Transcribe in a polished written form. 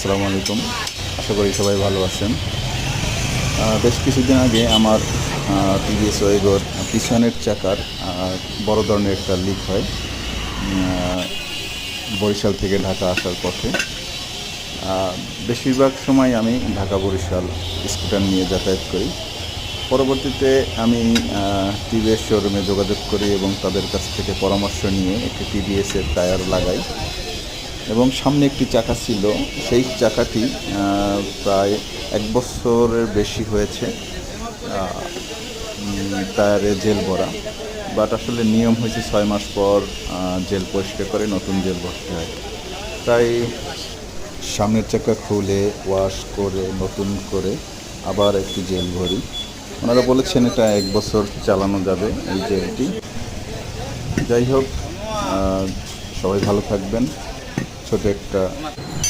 আসসালামু আলাইকুম। আশা করি সবাই ভালো আছেন। বেশ কিছুদিন আগে আমার টিভিএস ওয়েগোর পিছনের চাকার বড় ধরনের একটা লিক হয় বরিশাল থেকে ঢাকা আসার পথে। বেশিরভাগ সময় আমি ঢাকা বরিশাল স্কুটার নিয়ে যাতায়াত করি। পরবর্তীতে আমি টিভিএস শোরুমে যোগাযোগ করি এবং তাদের কাছ থেকে পরামর্শ নিয়ে একটি টিভিএসের টায়ার লাগাই এবং সামনে একটি চাকা ছিল, সেই চাকাটি প্রায় 1 বছরের বেশি হয়েছে টায়ারে জেল ভরা। বাট আসলে নিয়ম হয়েছে 6 মাস পর জেল পরিষ্কার করে নতুন জেল ভরতে হয়। তাই সামনের চাকা খুলে ওয়াশ করে নতুন করে আবার একটি জেল ভরি। ওনারা বলেছেন এটা 1 বছর চালানো যাবে এই জেলটি। যাই হোক, সবাই ভালো থাকবেন। ছোট একটা